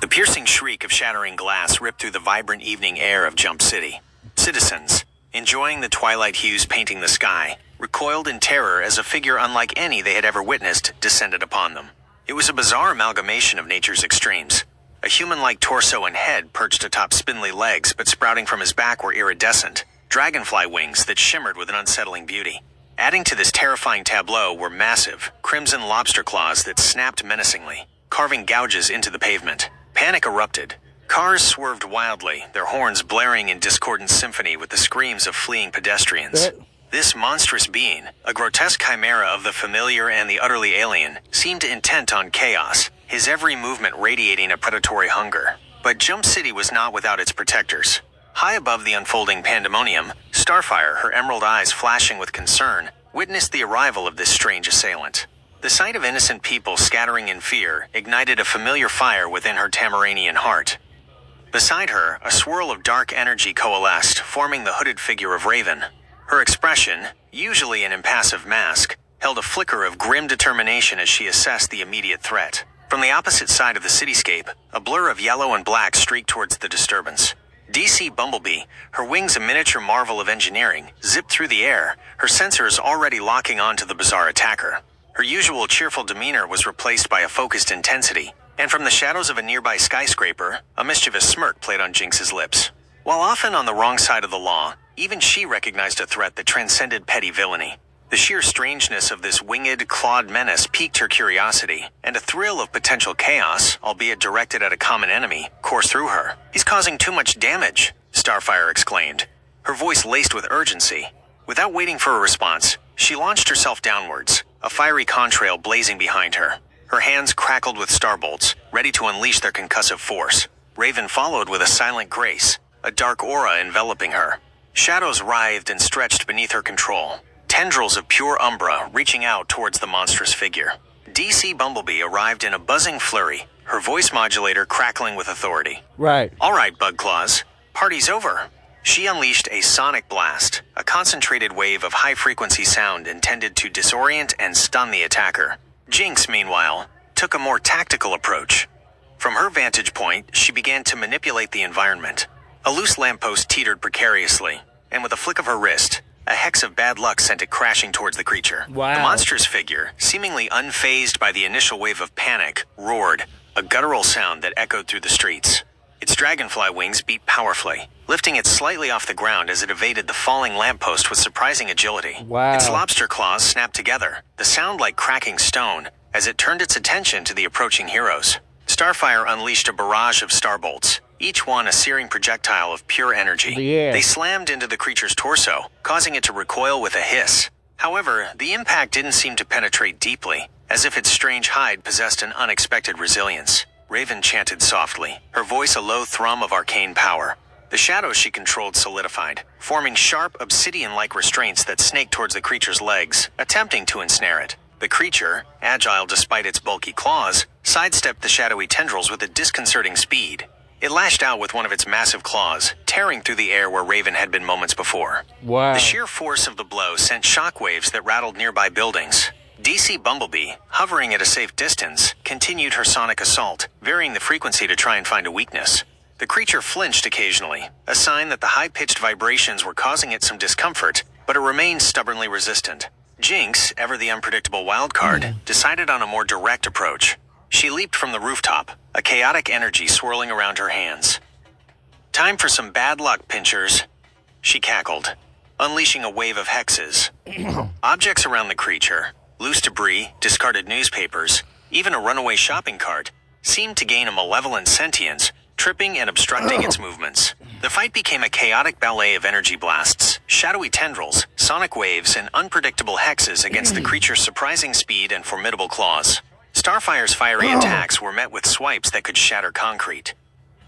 The piercing shriek of shattering glass ripped through the vibrant evening air of Jump City. Citizens, enjoying the twilight hues painting the sky, recoiled in terror as a figure unlike any they had ever witnessed descended upon them. It was a bizarre amalgamation of nature's extremes. A human-like torso and head perched atop spindly legs, but sprouting from his back were iridescent, dragonfly wings that shimmered with an unsettling beauty. Adding to this terrifying tableau were massive, crimson lobster claws that snapped menacingly, carving gouges into the pavement. Panic erupted. Cars swerved wildly, their horns blaring in discordant symphony with the screams of fleeing pedestrians. This monstrous being, a grotesque chimera of the familiar and the utterly alien, seemed intent on chaos, his every movement radiating a predatory hunger. But Jump City was not without its protectors. High above the unfolding pandemonium, Starfire, her emerald eyes flashing with concern, witnessed the arrival of this strange assailant. The sight of innocent people scattering in fear ignited a familiar fire within her Tamaranian heart. Beside her, a swirl of dark energy coalesced, forming the hooded figure of Raven. Her expression, usually an impassive mask, held a flicker of grim determination as she assessed the immediate threat. From the opposite side of the cityscape, a blur of yellow and black streaked towards the disturbance. DC Bumblebee, her wings a miniature marvel of engineering, zipped through the air, her sensors already locking onto the bizarre attacker. Her usual cheerful demeanor was replaced by a focused intensity, and from the shadows of a nearby skyscraper, a mischievous smirk played on Jinx's lips. While often on the wrong side of the law, even she recognized a threat that transcended petty villainy. The sheer strangeness of this winged, clawed menace piqued her curiosity, and a thrill of potential chaos, albeit directed at a common enemy, coursed through her. "He's causing too much damage," Starfire exclaimed, her voice laced with urgency. Without waiting for a response, she launched herself downwards, a fiery contrail blazing behind her. Her hands crackled with starbolts, ready to unleash their concussive force. Raven followed with a silent grace, a dark aura enveloping her. Shadows writhed and stretched beneath her control, tendrils of pure umbra reaching out towards the monstrous figure. DC Bumblebee arrived in a buzzing flurry, her voice modulator crackling with authority. Right. "All right, Bugclaws, party's over." She unleashed a sonic blast, a concentrated wave of high-frequency sound intended to disorient and stun the attacker. Jinx, meanwhile, took a more tactical approach. From her vantage point, she began to manipulate the environment. A loose lamppost teetered precariously, and with a flick of her wrist, a hex of bad luck sent it crashing towards the creature. Wow. The monster's figure, seemingly unfazed by the initial wave of panic, roared, a guttural sound that echoed through the streets. Its dragonfly wings beat powerfully, lifting it slightly off the ground as it evaded the falling lamppost with surprising agility. Wow. Its lobster claws snapped together, the sound like cracking stone, as it turned its attention to the approaching heroes. Starfire unleashed a barrage of starbolts, each one a searing projectile of pure energy. Yeah. They slammed into the creature's torso, causing it to recoil with a hiss. However, the impact didn't seem to penetrate deeply, as if its strange hide possessed an unexpected resilience. Raven chanted softly, her voice a low thrum of arcane power. The shadows she controlled solidified, forming sharp, obsidian-like restraints that snaked towards the creature's legs, attempting to ensnare it. The creature, agile despite its bulky claws, sidestepped the shadowy tendrils with a disconcerting speed. It lashed out with one of its massive claws, tearing through the air where Raven had been moments before. Wow. The sheer force of the blow sent shockwaves that rattled nearby buildings. DC Bumblebee, hovering at a safe distance, continued her sonic assault, varying the frequency to try and find a weakness. The creature flinched occasionally, a sign that the high-pitched vibrations were causing it some discomfort, but it remained stubbornly resistant. Jinx, ever the unpredictable wildcard, decided on a more direct approach. She leaped from the rooftop, a chaotic energy swirling around her hands. "Time for some bad luck, pinchers," she cackled, unleashing a wave of hexes. Objects around the creature, loose debris, discarded newspapers, even a runaway shopping cart, seemed to gain a malevolent sentience, tripping and obstructing its movements. The fight became a chaotic ballet of energy blasts, shadowy tendrils, sonic waves, and unpredictable hexes against the creature's surprising speed and formidable claws. Starfire's fiery attacks were met with swipes that could shatter concrete.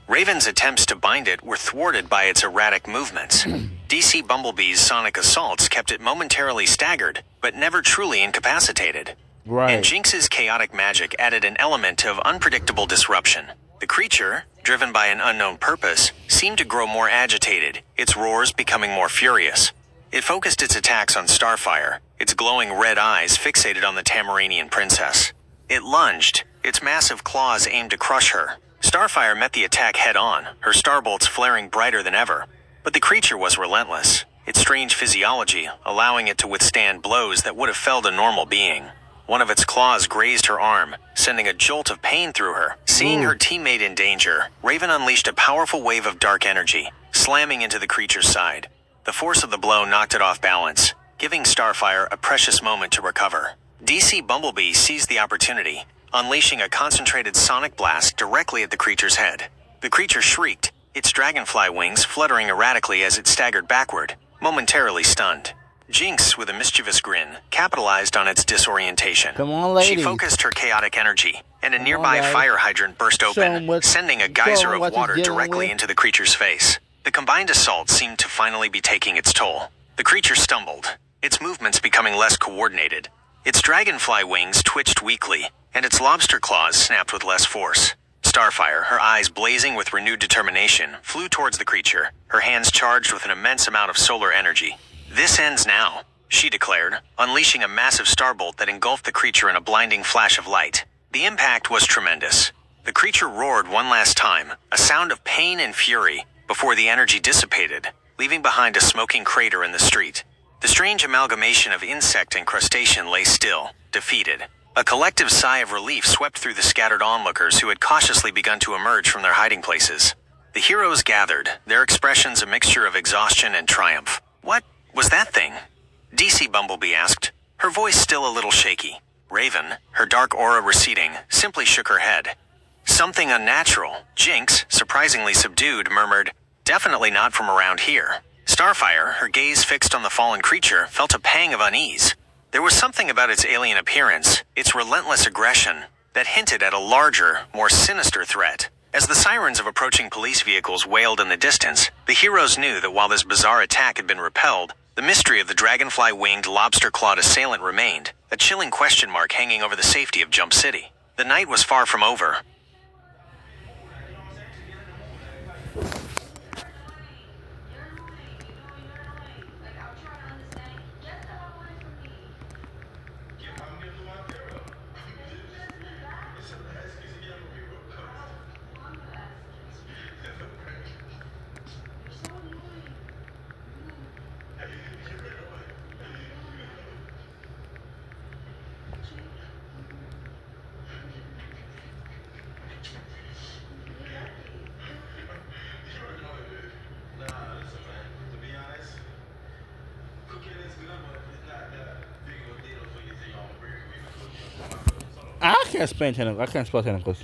Raven's attempts to bind it were thwarted by its erratic movements. DC Bumblebee's sonic assaults kept it momentarily staggered, but never truly incapacitated. Right. And Jinx's chaotic magic added an element of unpredictable disruption. The creature, driven by an unknown purpose, seemed to grow more agitated, its roars becoming more furious. It focused its attacks on Starfire, its glowing red eyes fixated on the Tamaranian princess. It lunged, its massive claws aimed to crush her. Starfire met the attack head-on, her starbolts flaring brighter than ever. But the creature was relentless, its strange physiology allowing it to withstand blows that would have felled a normal being. One of its claws grazed her arm, sending a jolt of pain through her. Seeing her teammate in danger, Raven unleashed a powerful wave of dark energy, slamming into the creature's side. The force of the blow knocked it off balance, giving Starfire a precious moment to recover. DC Bumblebee seized the opportunity, unleashing a concentrated sonic blast directly at the creature's head. The creature shrieked, its dragonfly wings fluttering erratically as it staggered backward, momentarily stunned. Jinx, with a mischievous grin, capitalized on its disorientation. Come on, ladies. She focused her chaotic energy, and a nearby fire hydrant burst open, sending a geyser of water directly into the creature's face. The combined assault seemed to finally be taking its toll. The creature stumbled, its movements becoming less coordinated. Its dragonfly wings twitched weakly, and its lobster claws snapped with less force. Starfire, her eyes blazing with renewed determination, flew towards the creature, her hands charged with an immense amount of solar energy. "This ends now," she declared, unleashing a massive starbolt that engulfed the creature in a blinding flash of light. The impact was tremendous. The creature roared one last time, a sound of pain and fury, before the energy dissipated, leaving behind a smoking crater in the street. The strange amalgamation of insect and crustacean lay still, defeated. A collective sigh of relief swept through the scattered onlookers who had cautiously begun to emerge from their hiding places. The heroes gathered, their expressions a mixture of exhaustion and triumph. "What was that thing?" DC Bumblebee asked, her voice still a little shaky. Raven, her dark aura receding, simply shook her head. "Something unnatural." Jinx, surprisingly subdued, murmured, "Definitely not from around here." Starfire, her gaze fixed on the fallen creature, felt a pang of unease. There was something about its alien appearance, its relentless aggression, that hinted at a larger, more sinister threat. As the sirens of approaching police vehicles wailed in the distance, the heroes knew that while this bizarre attack had been repelled, the mystery of the dragonfly-winged, lobster-clawed assailant remained, a chilling question mark hanging over the safety of Jump City. The night was far from over. I can't spell tentacles.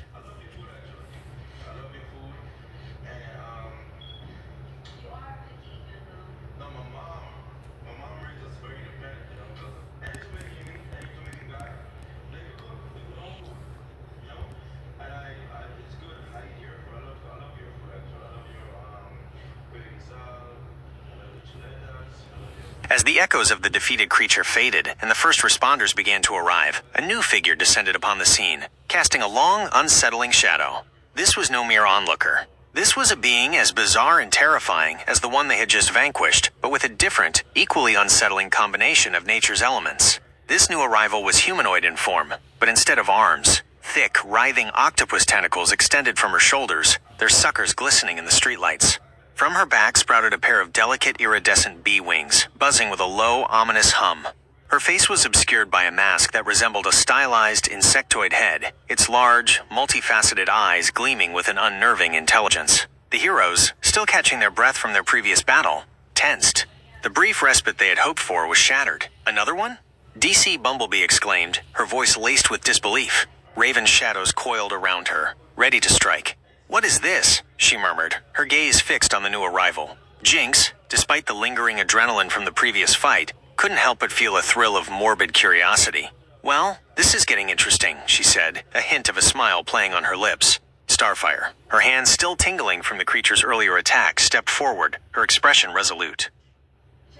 As the echoes of the defeated creature faded and the first responders began to arrive, a new figure descended upon the scene, casting a long, unsettling shadow. This was no mere onlooker. This was a being as bizarre and terrifying as the one they had just vanquished, but with a different, equally unsettling combination of nature's elements. This new arrival was humanoid in form, but instead of arms, thick, writhing octopus tentacles extended from her shoulders, their suckers glistening in the streetlights. From her back sprouted a pair of delicate, iridescent bee wings, buzzing with a low, ominous hum. Her face was obscured by a mask that resembled a stylized insectoid head, its large, multifaceted eyes gleaming with an unnerving intelligence. The heroes, still catching their breath from their previous battle, tensed. The brief respite they had hoped for was shattered. "Another one?" DC Bumblebee exclaimed, her voice laced with disbelief. Raven's shadows coiled around her, ready to strike. "What is this?" she murmured, her gaze fixed on the new arrival. Jinx, despite the lingering adrenaline from the previous fight, couldn't help but feel a thrill of morbid curiosity. "Well, this is getting interesting," she said, a hint of a smile playing on her lips. Starfire, her hands still tingling from the creature's earlier attack, stepped forward, her expression resolute.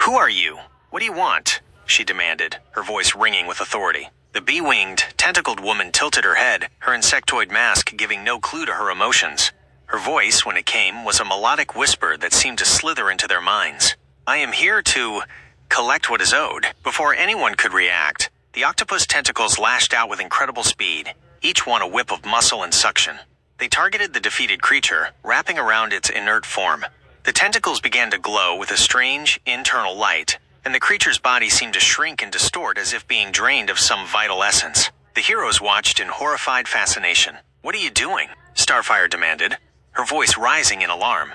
"Who are you? What do you want?" she demanded, her voice ringing with authority. The bee-winged, tentacled woman tilted her head, her insectoid mask giving no clue to her emotions. Her voice, when it came, was a melodic whisper that seemed to slither into their minds. "I am here to collect what is owed." Before anyone could react, the octopus tentacles lashed out with incredible speed, each one a whip of muscle and suction. They targeted the defeated creature, wrapping around its inert form. The tentacles began to glow with a strange, internal light, and the creature's body seemed to shrink and distort as if being drained of some vital essence. The heroes watched in horrified fascination. "What are you doing?" Starfire demanded, her voice rising in alarm.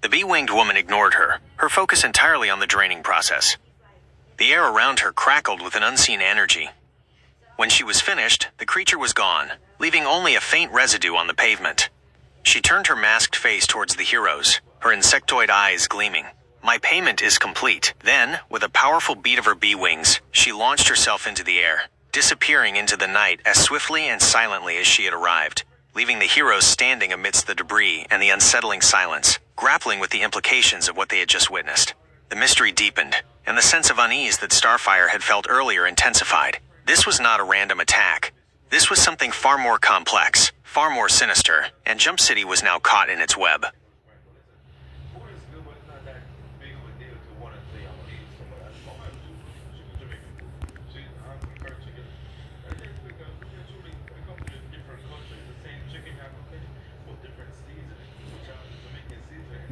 The bee-winged woman ignored her, her focus entirely on the draining process. The air around her crackled with an unseen energy. When she was finished, the creature was gone, leaving only a faint residue on the pavement. She turned her masked face towards the heroes, her insectoid eyes gleaming. "My payment is complete." Then, with a powerful beat of her bee wings, she launched herself into the air, disappearing into the night as swiftly and silently as she had arrived, leaving the heroes standing amidst the debris and the unsettling silence, grappling with the implications of what they had just witnessed. The mystery deepened, and the sense of unease that Starfire had felt earlier intensified. This was not a random attack. This was something far more complex, far more sinister, and Jump City was now caught in its web.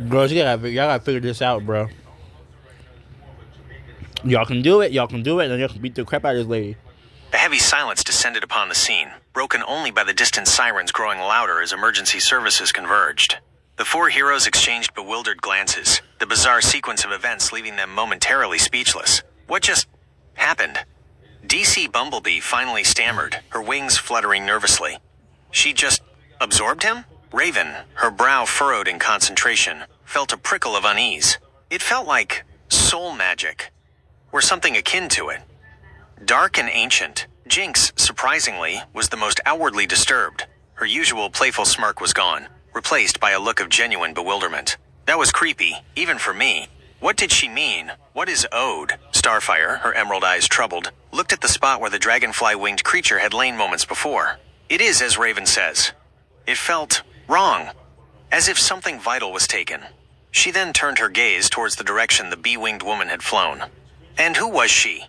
Girls, y'all gotta figure this out, bro. Y'all can do it, and then y'all can beat the crap out of this lady. A heavy silence descended upon the scene, broken only by the distant sirens growing louder as emergency services converged. The four heroes exchanged bewildered glances, the bizarre sequence of events leaving them momentarily speechless. What just happened? DC Bumblebee finally stammered, her wings fluttering nervously. She just absorbed him? Raven, her brow furrowed in concentration, felt a prickle of unease. It felt like soul magic, or something akin to it. Dark and ancient, Jinx, surprisingly, was the most outwardly disturbed. Her usual playful smirk was gone, replaced by a look of genuine bewilderment. That was creepy, even for me. What did she mean? What is owed? Starfire, her emerald eyes troubled, looked at the spot where the dragonfly-winged creature had lain moments before. It is as Raven says. It felt wrong, as if something vital was taken. She then turned her gaze towards the direction the bee-winged woman had flown. And who was she?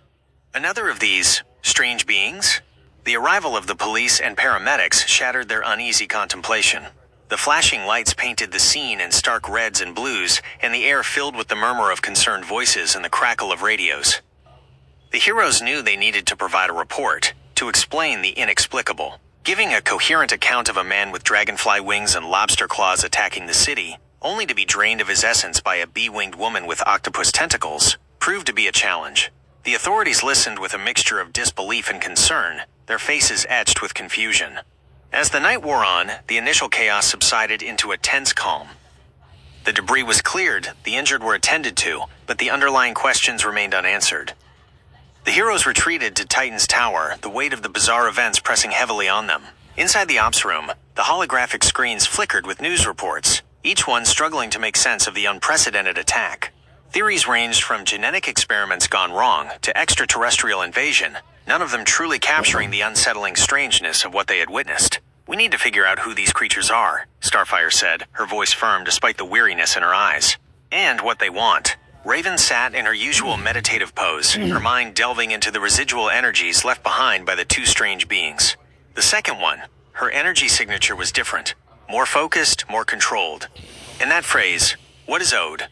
Another of these strange beings? The arrival of the police and paramedics shattered their uneasy contemplation. The flashing lights painted the scene in stark reds and blues, and the air filled with the murmur of concerned voices and the crackle of radios. The heroes knew they needed to provide a report, to explain the inexplicable. Giving a coherent account of a man with dragonfly wings and lobster claws attacking the city, only to be drained of his essence by a bee-winged woman with octopus tentacles, proved to be a challenge. The authorities listened with a mixture of disbelief and concern, their faces etched with confusion. As the night wore on, the initial chaos subsided into a tense calm. The debris was cleared, the injured were attended to, but the underlying questions remained unanswered. The heroes retreated to Titan's tower, the weight of the bizarre events pressing heavily on them. Inside the ops room, the holographic screens flickered with news reports, each one struggling to make sense of the unprecedented attack. Theories ranged from genetic experiments gone wrong to extraterrestrial invasion, none of them truly capturing the unsettling strangeness of what they had witnessed. "We need to figure out who these creatures are," Starfire said, her voice firm despite the weariness in her eyes. "And what they want." Raven sat in her usual meditative pose, her mind delving into the residual energies left behind by the two strange beings. The second one, her energy signature was different, more focused, more controlled. In that phrase, "what is owed?"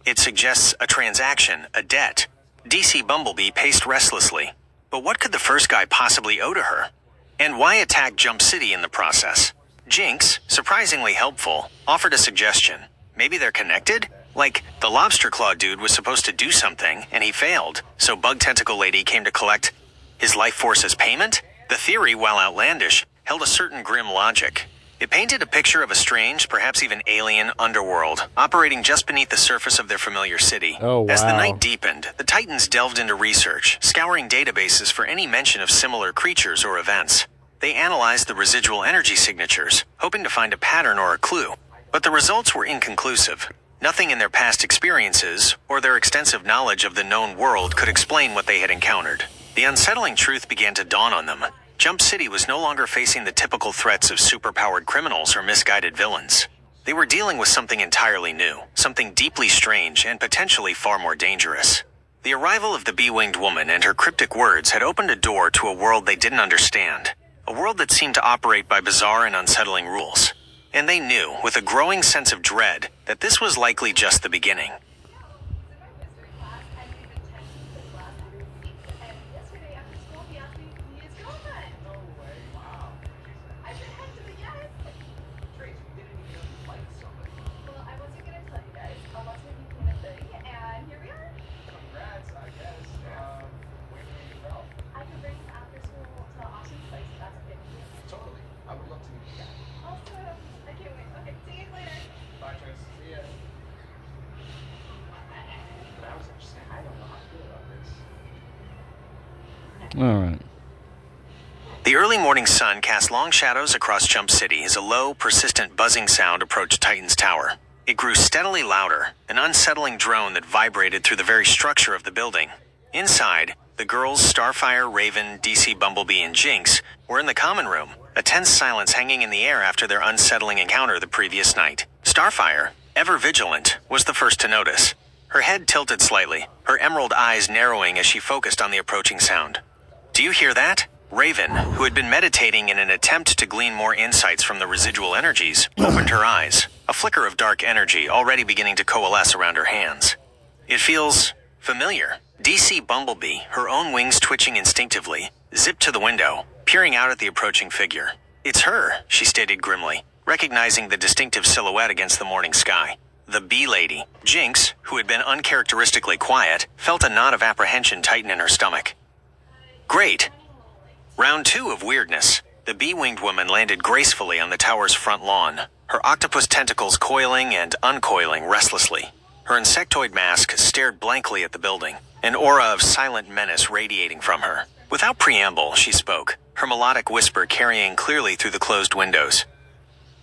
it suggests a transaction, a debt. DC Bumblebee paced restlessly. But what could the first guy possibly owe to her? And why attack Jump City in the process? Jinx, surprisingly helpful, offered a suggestion. Maybe they're connected? Like, the lobster claw dude was supposed to do something, and he failed, so Bug Tentacle Lady came to collect his life force as payment? The theory, while outlandish, held a certain grim logic. It painted a picture of a strange, perhaps even alien, underworld, operating just beneath the surface of their familiar city. Oh, wow. As the night deepened, the Titans delved into research, scouring databases for any mention of similar creatures or events. They analyzed the residual energy signatures, hoping to find a pattern or a clue. But the results were inconclusive. Nothing in their past experiences, or their extensive knowledge of the known world could explain what they had encountered. The unsettling truth began to dawn on them. Jump City was no longer facing the typical threats of superpowered criminals or misguided villains. They were dealing with something entirely new, something deeply strange and potentially far more dangerous. The arrival of the bee-winged woman and her cryptic words had opened a door to a world they didn't understand, a world that seemed to operate by bizarre and unsettling rules. and they knew, with a growing sense of dread, that this was likely just the beginning. All right. The early morning sun cast long shadows across Jump City as a low, persistent buzzing sound approached Titan's tower. It grew steadily louder, an unsettling drone that vibrated through the very structure of the building. Inside, the girls Starfire, Raven, DC Bumblebee, and Jinx were in the common room, a tense silence hanging in the air after their unsettling encounter the previous night. Starfire, ever vigilant, was the first to notice. Her head tilted slightly, her emerald eyes narrowing as she focused on the approaching sound. "Do you hear that?" Raven, who had been meditating in an attempt to glean more insights from the residual energies, opened her eyes, a flicker of dark energy already beginning to coalesce around her hands. "It feels familiar." DC Bumblebee, her own wings twitching instinctively, zipped to the window, peering out at the approaching figure. "It's her," she stated grimly, recognizing the distinctive silhouette against the morning sky. The bee lady, Jinx, who had been uncharacteristically quiet, felt a knot of apprehension tighten in her stomach. "Great." Round 2 of weirdness. The bee-winged woman landed gracefully on the tower's front lawn, her octopus tentacles coiling and uncoiling restlessly. Her insectoid mask stared blankly at the building, an aura of silent menace radiating from her. Without preamble, she spoke, her melodic whisper carrying clearly through the closed windows.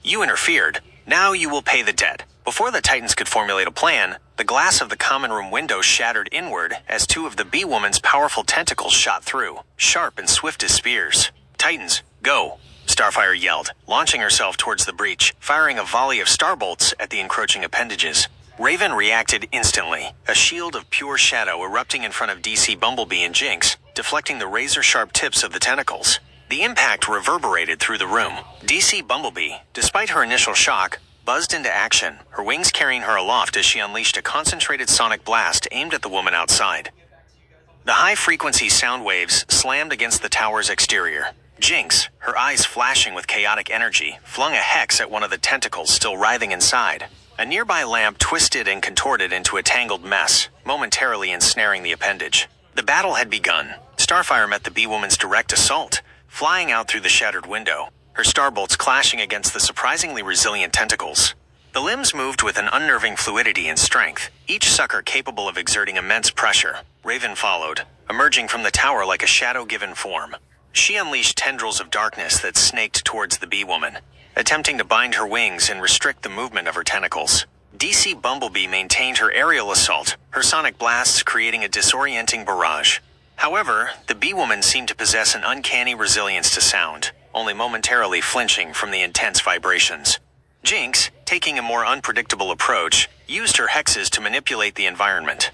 "You interfered. Now you will pay the debt." Before the Titans could formulate a plan, the glass of the common room window shattered inward as 2 of the bee woman's powerful tentacles shot through, sharp and swift as spears. "Titans, go!" Starfire yelled, launching herself towards the breach, firing a volley of starbolts at the encroaching appendages. Raven reacted instantly, a shield of pure shadow erupting in front of DC Bumblebee and Jinx, deflecting the razor-sharp tips of the tentacles. The impact reverberated through the room. DC Bumblebee, despite her initial shock, buzzed into action, her wings carrying her aloft as she unleashed a concentrated sonic blast aimed at the woman outside. The high-frequency sound waves slammed against the tower's exterior. Jinx, her eyes flashing with chaotic energy, flung a hex at one of the tentacles still writhing inside. A nearby lamp twisted and contorted into a tangled mess, momentarily ensnaring the appendage. The battle had begun. Starfire met the bee-woman's direct assault, flying out through the shattered window, her starbolts clashing against the surprisingly resilient tentacles. The limbs moved with an unnerving fluidity and strength, each sucker capable of exerting immense pressure. Raven followed, emerging from the tower like a shadow-given form. She unleashed tendrils of darkness that snaked towards the bee-woman, attempting to bind her wings and restrict the movement of her tentacles. DC Bumblebee maintained her aerial assault, her sonic blasts creating a disorienting barrage. However, the bee-woman seemed to possess an uncanny resilience to sound, only momentarily flinching from the intense vibrations. Jinx, taking a more unpredictable approach, used her hexes to manipulate the environment.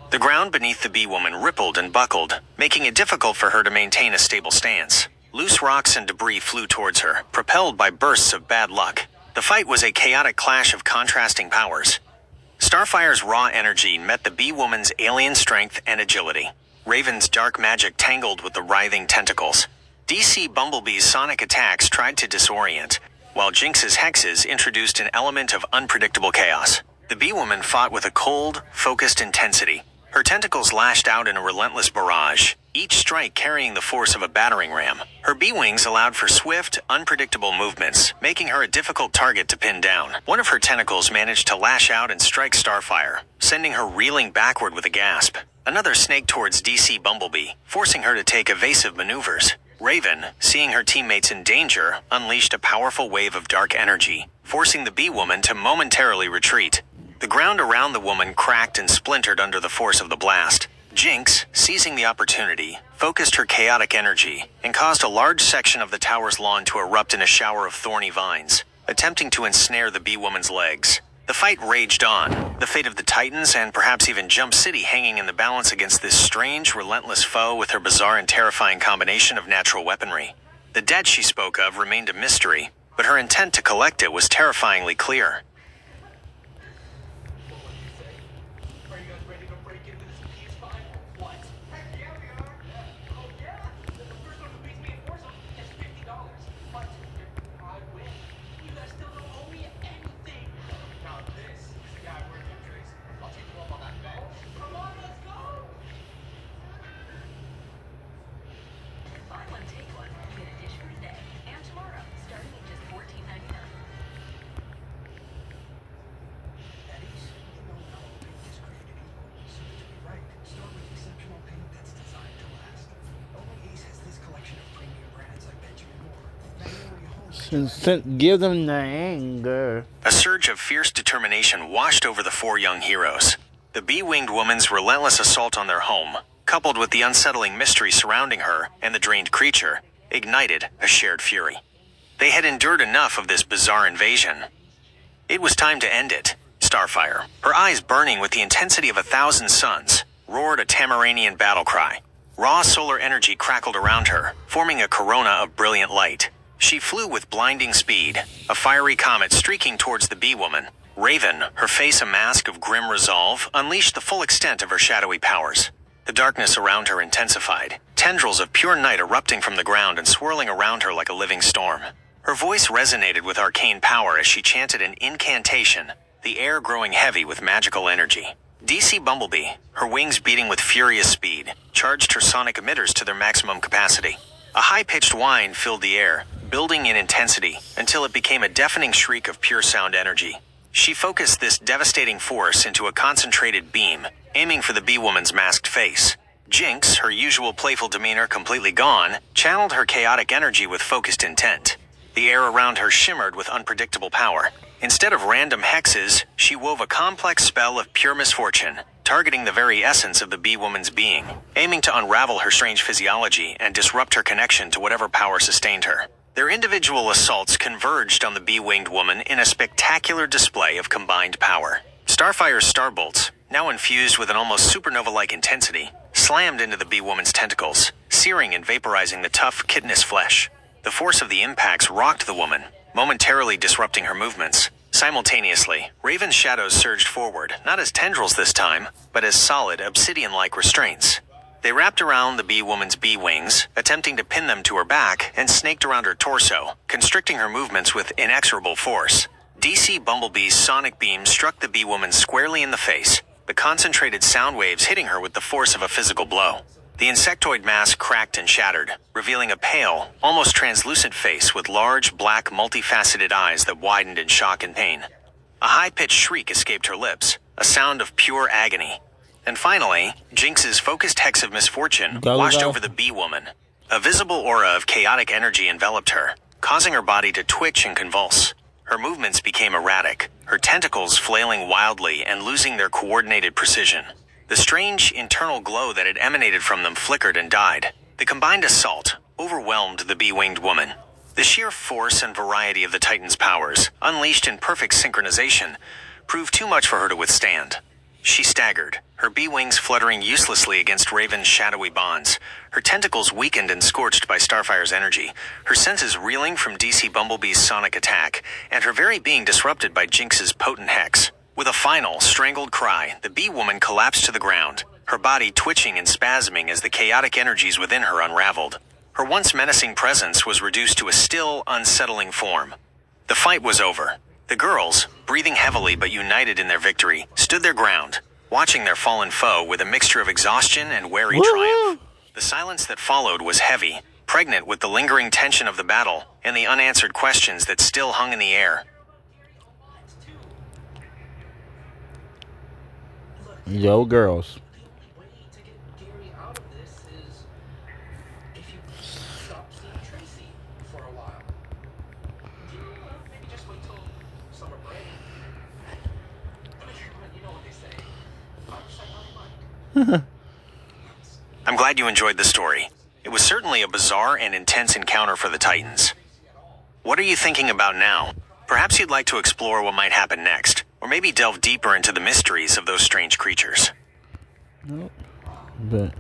The ground beneath the bee-woman rippled and buckled, making it difficult for her to maintain a stable stance. Loose rocks and debris flew towards her, propelled by bursts of bad luck. The fight was a chaotic clash of contrasting powers. Starfire's raw energy met the bee-woman's alien strength and agility. Raven's dark magic tangled with the writhing tentacles. DC Bumblebee's sonic attacks tried to disorient, while Jinx's hexes introduced an element of unpredictable chaos. The bee-woman fought with a cold, focused intensity. Her tentacles lashed out in a relentless barrage, each strike carrying the force of a battering ram. Her bee-wings allowed for swift, unpredictable movements, making her a difficult target to pin down. One of her tentacles managed to lash out and strike Starfire, sending her reeling backward with a gasp. Another snaked towards DC Bumblebee, forcing her to take evasive maneuvers. Raven, seeing her teammates in danger, unleashed a powerful wave of dark energy, forcing the bee-woman to momentarily retreat. The ground around the woman cracked and splintered under the force of the blast. Jinx, seizing the opportunity, focused her chaotic energy and caused a large section of the tower's lawn to erupt in a shower of thorny vines, attempting to ensnare the bee-woman's legs. The fight raged on, the fate of the Titans and perhaps even Jump City hanging in the balance against this strange, relentless foe with her bizarre and terrifying combination of natural weaponry. The debt she spoke of remained a mystery, but her intent to collect it was terrifyingly clear. Give them the anger. A surge of fierce determination washed over the four young heroes. The bee-winged woman's relentless assault on their home, coupled with the unsettling mystery surrounding her and the drained creature, ignited a shared fury. They had endured enough of this bizarre invasion. It was time to end it. Starfire, her eyes burning with the intensity of 1,000 suns, roared a Tamaranian battle cry. Raw solar energy crackled around her, forming a corona of brilliant light. She flew with blinding speed, a fiery comet streaking towards the bee-woman. Raven, her face a mask of grim resolve, unleashed the full extent of her shadowy powers. The darkness around her intensified, tendrils of pure night erupting from the ground and swirling around her like a living storm. Her voice resonated with arcane power as she chanted an incantation, the air growing heavy with magical energy. DC Bumblebee, her wings beating with furious speed, charged her sonic emitters to their maximum capacity. A high-pitched whine filled the air, building in intensity until it became a deafening shriek of pure sound energy. She focused this devastating force into a concentrated beam, aiming for the bee-woman's masked face. Jinx, her usual playful demeanor completely gone, channeled her chaotic energy with focused intent. The air around her shimmered with unpredictable power. Instead of random hexes, she wove a complex spell of pure misfortune, targeting the very essence of the bee-woman's being, aiming to unravel her strange physiology and disrupt her connection to whatever power sustained her. Their individual assaults converged on the bee-winged woman in a spectacular display of combined power. Starfire's starbolts, now infused with an almost supernova-like intensity, slammed into the bee-woman's tentacles, searing and vaporizing the tough, chitinous flesh. The force of the impacts rocked the woman, momentarily disrupting her movements. Simultaneously, Raven's shadows surged forward, not as tendrils this time, but as solid, obsidian-like restraints. They wrapped around the bee-woman's bee wings, attempting to pin them to her back, and snaked around her torso, constricting her movements with inexorable force. DC Bumblebee's sonic beam struck the bee-woman squarely in the face, the concentrated sound waves hitting her with the force of a physical blow. The insectoid mask cracked and shattered, revealing a pale, almost translucent face with large, black, multifaceted eyes that widened in shock and pain. A high-pitched shriek escaped her lips, a sound of pure agony. And finally, Jinx's focused hex of misfortune washed over the bee-woman. A visible aura of chaotic energy enveloped her, causing her body to twitch and convulse. Her movements became erratic, her tentacles flailing wildly and losing their coordinated precision. The strange internal glow that had emanated from them flickered and died. The combined assault overwhelmed the bee-winged woman. The sheer force and variety of the Titan's powers, unleashed in perfect synchronization, proved too much for her to withstand. She staggered, her bee-wings fluttering uselessly against Raven's shadowy bonds, her tentacles weakened and scorched by Starfire's energy, her senses reeling from DC Bumblebee's sonic attack, and her very being disrupted by Jinx's potent hex. With a final, strangled cry, the bee-woman collapsed to the ground, her body twitching and spasming as the chaotic energies within her unraveled. Her once menacing presence was reduced to a still, unsettling form. The fight was over. The girls, breathing heavily but united in their victory, stood their ground, watching their fallen foe with a mixture of exhaustion and wary triumph. The silence that followed was heavy, pregnant with the lingering tension of the battle and the unanswered questions that still hung in the air. Yo, girls. I'm glad you enjoyed the story. It was certainly a bizarre and intense encounter for the Titans. What are you thinking about now? Perhaps you'd like to explore what might happen next, or maybe delve deeper into the mysteries of those strange creatures. Nope. But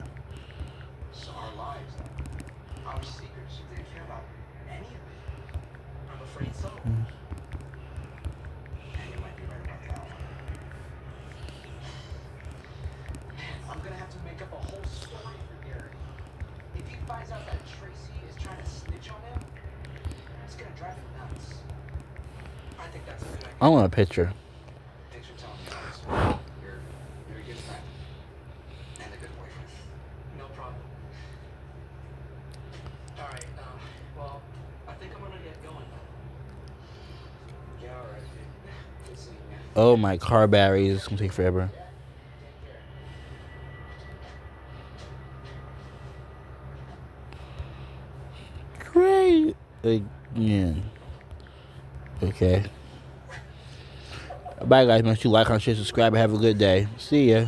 So our lives, our secrets, do they care about any of it? I'm afraid so. think that's a good idea. I want a picture. Thanks for telling me all this, man. You're a good friend. And a good boyfriend. No problem. Alright, well, I think I'm gonna get going. Yeah, alright. Good seeing you. Oh, my car battery is gonna take forever. Great again. Okay. Bye, guys. Make sure you like, comment, share, subscribe, and have a good day. See ya.